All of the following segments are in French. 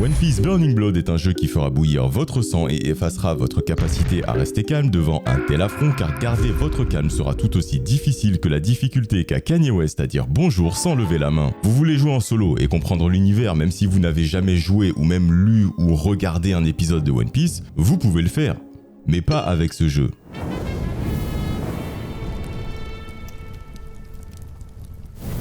One Piece Burning Blood est un jeu qui fera bouillir votre sang et effacera votre capacité à rester calme devant un tel affront, car garder votre calme sera tout aussi difficile que la difficulté qu'a Kanye West à dire bonjour sans lever la main. Vous voulez jouer en solo et comprendre l'univers même si vous n'avez jamais joué ou même lu ou regardé un épisode de One Piece, vous pouvez le faire, mais pas avec ce jeu.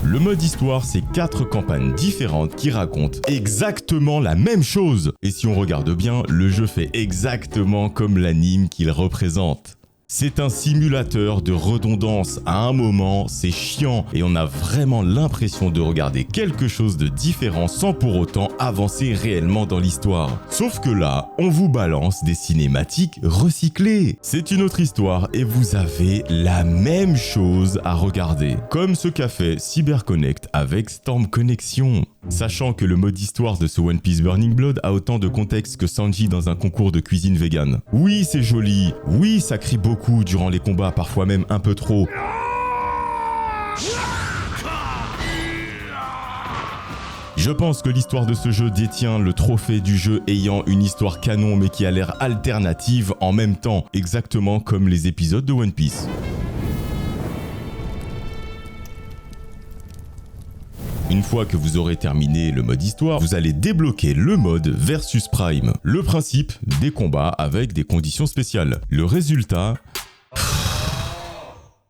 Le mode histoire, c'est 4 campagnes différentes qui racontent exactement la même chose. Et si on regarde bien, le jeu fait exactement comme l'anime qu'il représente. C'est un simulateur de redondance. À un moment, c'est chiant et on a vraiment l'impression de regarder quelque chose de différent sans pour autant avancer réellement dans l'histoire. Sauf que là, on vous balance des cinématiques recyclées. C'est une autre histoire et vous avez la même chose à regarder. Comme ce qu'a fait CyberConnect avec Storm Connection. Sachant que le mode histoire de ce One Piece Burning Blood a autant de contexte que Sanji dans un concours de cuisine vegan. Oui, c'est joli. Oui, ça crie beaucoup durant les combats, parfois même un peu trop. Je pense que l'histoire de ce jeu détient le trophée du jeu ayant une histoire canon mais qui a l'air alternative en même temps, exactement comme les épisodes de One Piece. Une fois que vous aurez terminé le mode histoire, vous allez débloquer le mode Versus Prime. Le principe, des combats avec des conditions spéciales. Le résultat...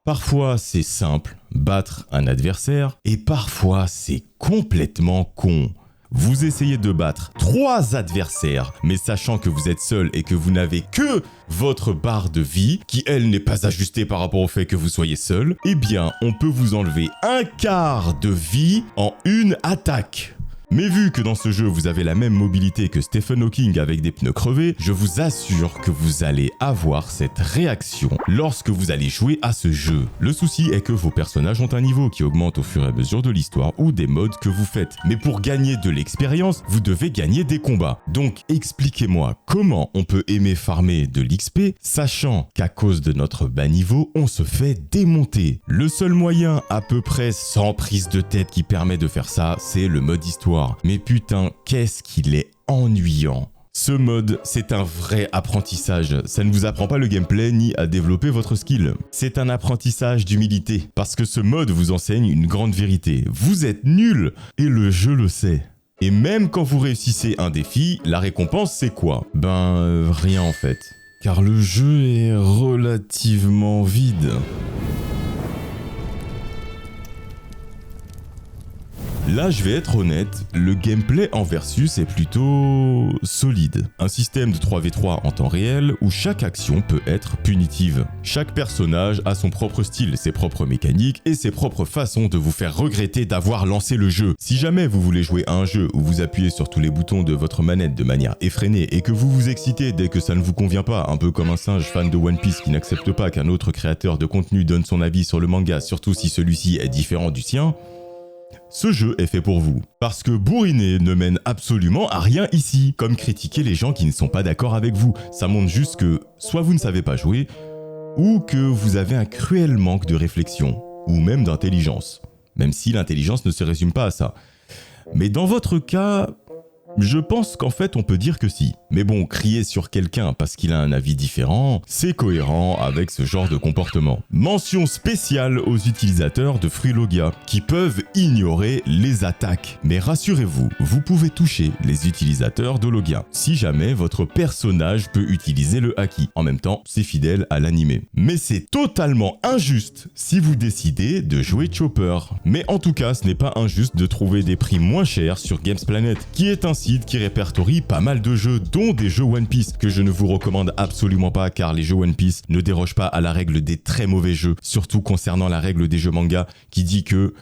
Parfois c'est simple, battre un adversaire, et parfois c'est complètement con. Vous essayez de battre 3 adversaires, mais sachant que vous êtes seul et que vous n'avez que votre barre de vie, qui elle n'est pas ajustée par rapport au fait que vous soyez seul, eh bien on peut vous enlever un quart de vie en une attaque. Mais vu que dans ce jeu vous avez la même mobilité que Stephen Hawking avec des pneus crevés, je vous assure que vous allez avoir cette réaction lorsque vous allez jouer à ce jeu. Le souci est que vos personnages ont un niveau qui augmente au fur et à mesure de l'histoire ou des modes que vous faites. Mais pour gagner de l'expérience, vous devez gagner des combats. Donc expliquez-moi comment on peut aimer farmer de l'XP, sachant qu'à cause de notre bas niveau, on se fait démonter. Le seul moyen à peu près sans prise de tête qui permet de faire ça, c'est le mode histoire. Mais putain, qu'est-ce qu'il est ennuyant. Ce mode, c'est un vrai apprentissage. Ça ne vous apprend pas le gameplay ni à développer votre skill. C'est un apprentissage d'humilité. Parce que ce mode vous enseigne une grande vérité. Vous êtes nul et le jeu le sait. Et même quand vous réussissez un défi, la récompense c'est quoi? Rien en fait. Car le jeu est relativement vide. Là, je vais être honnête, le gameplay en Versus est plutôt solide. Un système de 3v3 en temps réel où chaque action peut être punitive. Chaque personnage a son propre style, ses propres mécaniques et ses propres façons de vous faire regretter d'avoir lancé le jeu. Si jamais vous voulez jouer à un jeu où vous appuyez sur tous les boutons de votre manette de manière effrénée et que vous vous excitez dès que ça ne vous convient pas, un peu comme un singe fan de One Piece qui n'accepte pas qu'un autre créateur de contenu donne son avis sur le manga, surtout si celui-ci est différent du sien, ce jeu est fait pour vous. Parce que bourriner ne mène absolument à rien ici. Comme critiquer les gens qui ne sont pas d'accord avec vous. Ça montre juste que soit vous ne savez pas jouer, ou que vous avez un cruel manque de réflexion, ou même d'intelligence. Même si l'intelligence ne se résume pas à ça. Mais dans votre cas... je pense qu'en fait on peut dire que si. Mais bon, crier sur quelqu'un parce qu'il a un avis différent, c'est cohérent avec ce genre de comportement. Mention spéciale aux utilisateurs de Frulogia, qui peuvent ignorer les attaques. Mais rassurez-vous, vous pouvez toucher les utilisateurs de Logia, si jamais votre personnage peut utiliser le haki. En même temps, c'est fidèle à l'animé. Mais c'est totalement injuste si vous décidez de jouer Chopper. Mais en tout cas, ce n'est pas injuste de trouver des prix moins chers sur Games Planet, qui est un site qui répertorie pas mal de jeux, dont des jeux One Piece, que je ne vous recommande absolument pas car les jeux One Piece ne dérogent pas à la règle des très mauvais jeux, surtout concernant la règle des jeux manga qui dit que...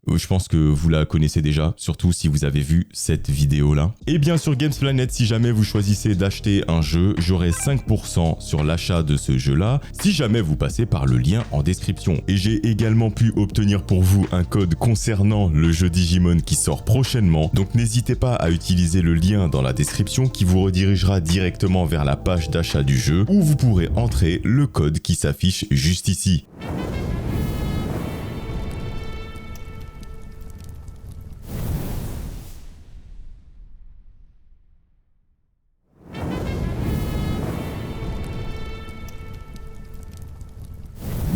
je pense que vous la connaissez déjà, surtout si vous avez vu cette vidéo-là. Et bien sur Games Planet, si jamais vous choisissez d'acheter un jeu, j'aurai 5% sur l'achat de ce jeu-là, si jamais vous passez par le lien en description. Et j'ai également pu obtenir pour vous un code concernant le jeu Digimon qui sort prochainement, donc n'hésitez pas à utiliser le lien dans la description qui vous redirigera directement vers la page d'achat du jeu, où vous pourrez entrer le code qui s'affiche juste ici.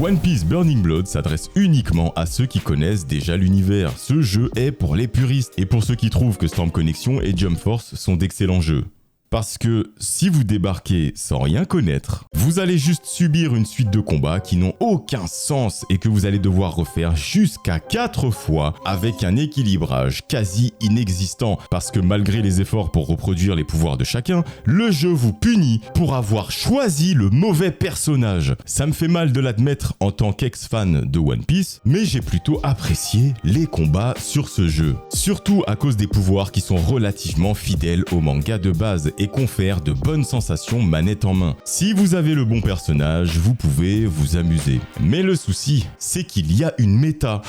One Piece Burning Blood s'adresse uniquement à ceux qui connaissent déjà l'univers. Ce jeu est pour les puristes et pour ceux qui trouvent que Storm Connection et Jump Force sont d'excellents jeux. Parce que si vous débarquez sans rien connaître, vous allez juste subir une suite de combats qui n'ont aucun sens et que vous allez devoir refaire jusqu'à 4 fois avec un équilibrage quasi inexistant. Parce que malgré les efforts pour reproduire les pouvoirs de chacun, le jeu vous punit pour avoir choisi le mauvais personnage. Ça me fait mal de l'admettre en tant qu'ex-fan de One Piece, mais j'ai plutôt apprécié les combats sur ce jeu. Surtout à cause des pouvoirs qui sont relativement fidèles au manga de base et confère de bonnes sensations manette en main. Si vous avez le bon personnage, vous pouvez vous amuser. Mais le souci, c'est qu'il y a une méta.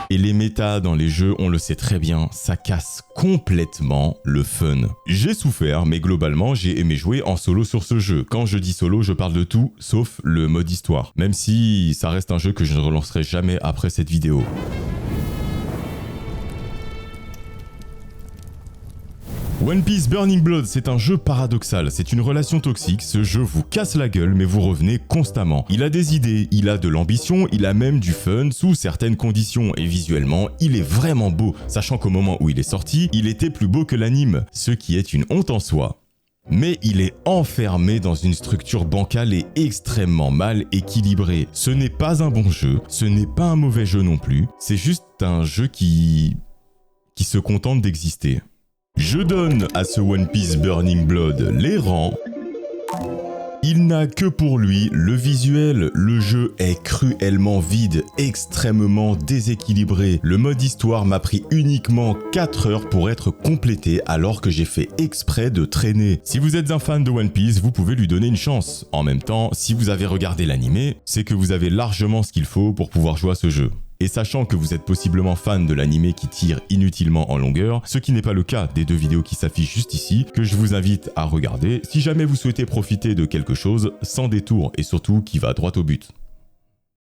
Et les métas dans les jeux, on le sait très bien, ça casse complètement le fun. J'ai souffert, mais globalement, j'ai aimé jouer en solo sur ce jeu. Quand je dis solo, je parle de tout, sauf le mode histoire. Même si ça reste un jeu que je ne relancerai jamais après cette vidéo. One Piece Burning Blood, c'est un jeu paradoxal, c'est une relation toxique, ce jeu vous casse la gueule mais vous revenez constamment. Il a des idées, il a de l'ambition, il a même du fun sous certaines conditions et visuellement, il est vraiment beau, sachant qu'au moment où il est sorti, il était plus beau que l'anime, ce qui est une honte en soi. Mais il est enfermé dans une structure bancale et extrêmement mal équilibrée. Ce n'est pas un bon jeu, ce n'est pas un mauvais jeu non plus, c'est juste un jeu qui se contente d'exister. Je donne à ce One Piece Burning Blood les rangs. Il n'a que pour lui le visuel, le jeu est cruellement vide, extrêmement déséquilibré. Le mode histoire m'a pris uniquement 4 heures pour être complété alors que j'ai fait exprès de traîner. Si vous êtes un fan de One Piece, vous pouvez lui donner une chance. En même temps, si vous avez regardé l'animé, c'est que vous avez largement ce qu'il faut pour pouvoir jouer à ce jeu. Et sachant que vous êtes possiblement fan de l'animé qui tire inutilement en longueur, ce qui n'est pas le cas des 2 vidéos qui s'affichent juste ici, que je vous invite à regarder si jamais vous souhaitez profiter de quelque chose sans détour et surtout qui va droit au but.